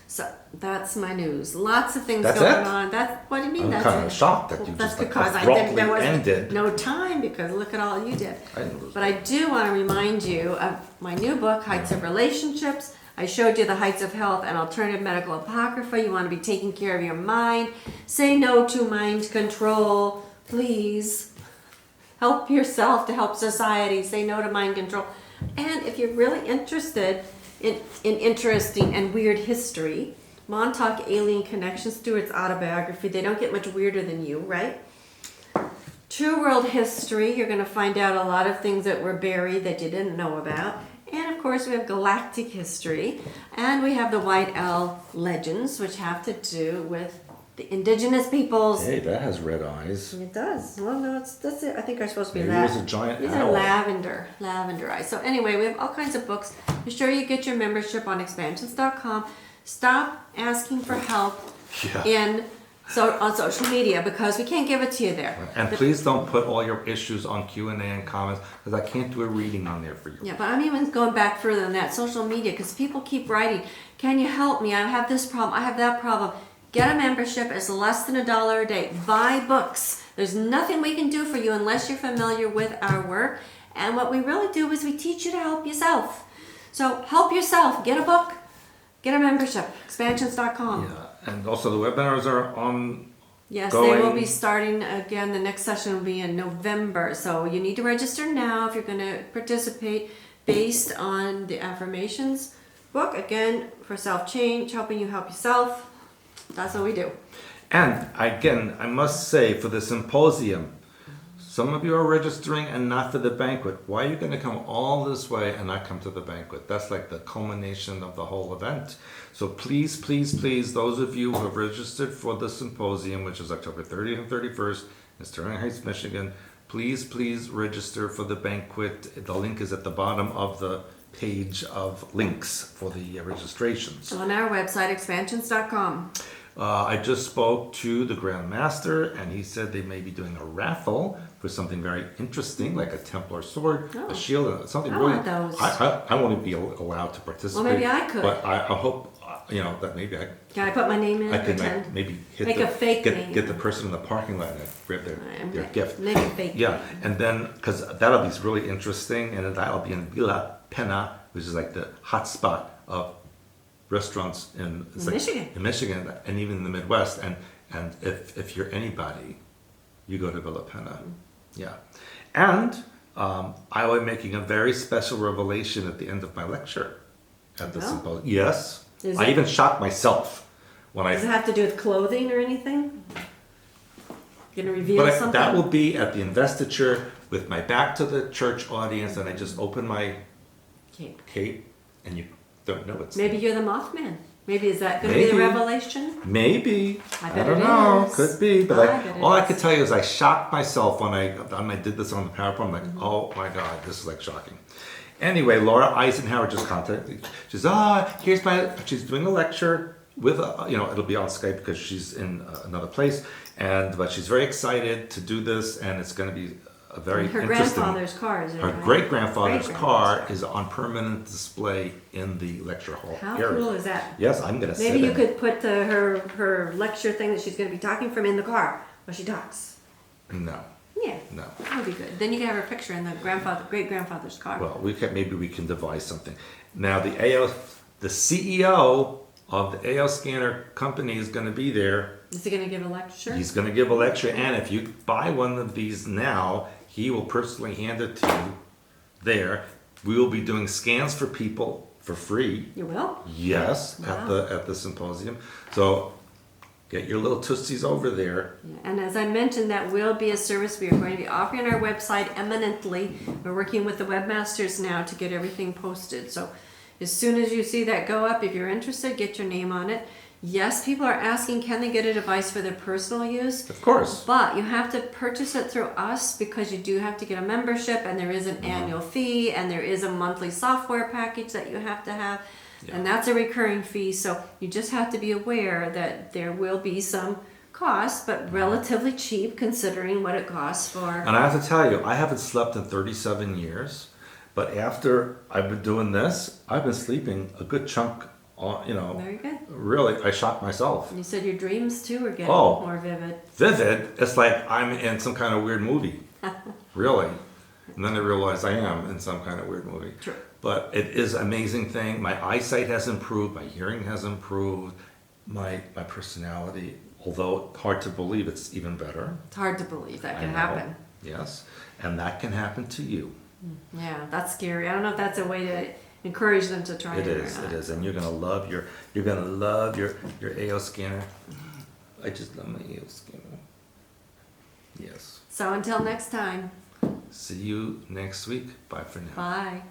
So that's my news. Lots of things That's going it? on. What do you mean? I'm that's kind it? of shocked that you That's just because I abruptly think there was ended. no time, because look at all you did. I didn't lose But I do want to remind you of my new book, Heights of Relationships. I showed you the heights of health and alternative medical apocrypha. You want to be taking care of your mind. Say no to mind control, please. Help yourself to help society. Say no to mind control. And if you're really interested in interesting and weird history, Montauk Alien Connection, Stewart's autobiography. They don't get much weirder than you, right? True World History. You're going to find out a lot of things that were buried that you didn't know about. And of course, we have Galactic History. And we have the White Owl Legends, which have to do with the indigenous peoples. Hey, that has red eyes. It does. Well, no, that's it. I think I'm supposed to be Maybe it was a giant These owl. are lavender eyes. So anyway, we have all kinds of books. Be sure you get your membership on expansions.com. Stop asking for help on social media, because we can't give it to you there. And please don't put all your issues on Q&A and comments, because I can't do a reading on there for you. Yeah, but I'm even going back further than that. Social media, because people keep writing, can you help me? I have this problem. I have that problem. Get a membership. It's less than $1 a day. Buy books. There's nothing we can do for you unless you're familiar with our work. And what we really do is we teach you to help yourself. So help yourself. Get a book. Get a membership. Expansions.com. Yeah, and also the webinars are on Yes, going. they will be starting again. The next session will be in November. So you need to register now if you're going to participate based on the affirmations book. Again, for self-change, helping you help yourself. That's what we do. And again, I must say, for the symposium, some of you are registering and not for the banquet. Why are you going to come all this way and not come to the banquet? That's like the culmination of the whole event. So please, please, please, those of you who have registered for the symposium, which is October 30th and 31st in Sterling Heights, Michigan, please, please register for the banquet. The link is at the bottom of the page of links for the registrations. On our website, expansions.com. I just spoke to the Grand Master, and he said they may be doing a raffle for something very interesting, like a Templar sword, a shield, and something I really. want those. I won't be allowed to participate. Well, maybe I could. But I hope that maybe Can I put my name in I and can pretend? maybe Make a fake name. get the person in the parking lot and grab their gift. Make a fake Yeah, name. and then because that'll be really interesting, and that'll be in Villa Pena, which is like the hot spot of restaurants in Michigan, and even in the Midwest. And if you're anybody, you go to Villa Pena. Yeah, and I will be making a very special revelation at the end of my lecture at the symposium. Yes, I even shocked myself when Does it have to do with clothing or anything? You're gonna reveal something? That will be at the investiture with my back to the church audience, and I just open my cape, and you don't know it's Maybe you're the Mothman. Maybe is that going to be the revelation? Maybe. I bet don't it know. is. Could be. But all I bet it could is. tell you is I shocked myself when I did this on the PowerPoint. I'm like, oh my God, this is like shocking. Anyway, Laura Eisenhower just contacted me. She says, she's doing a lecture with, it'll be on Skype because she's in another place. But she's very excited to do this, and it's going to be a very Her interesting. grandfather's car is there, Her right? great-grandfather's car is on permanent display in the lecture hall How area. cool is that? Yes, I'm going to sit Maybe you in. could put her lecture thing that she's going to be talking from in the car while she talks. No. Yeah. No. That would be good. Then you can have her picture in the great-grandfather's car. Well, maybe we can devise something. Now, the CEO of the Aoscan company is going to be there. Is he going to give a lecture? He's going to give a lecture, and if you buy one of these now, he will personally hand it to you there. We will be doing scans for people for free. You will? Yes, Wow. at the symposium. So get your little tootsies over there. Yeah. And as I mentioned, that will be a service we are going to be offering on our website eminently. We're working with the webmasters now to get everything posted. So as soon as you see that go up, if you're interested, get your name on it. Yes, people are asking, can they get a device for their personal use? Of course. But you have to purchase it through us because you do have to get a membership, and there is an annual fee, and there is a monthly software package that you have to have. Yeah. And that's a recurring fee. So you just have to be aware that there will be some cost, but relatively cheap considering what it costs for. And I have to tell you, I haven't slept in 37 years, but after I've been doing this, I've been sleeping a good chunk. Very good. Really, I shocked myself. And you said your dreams too are getting Oh. more vivid. Vivid, it's like I'm in some kind of weird movie. Really. And then I realize I am in some kind of weird movie. True. But it is an amazing thing. My eyesight has improved, my hearing has improved, my personality, although hard to believe, it's even better. It's hard to believe that I can know. happen. Yes. And that can happen to you. Yeah, that's scary. I don't know if that's a way to encourage them to try It it is, or not. it is. And you're gonna love your AO scanner. I just love my AO scanner. Yes. So until next time, See you next week. Bye for now. bye.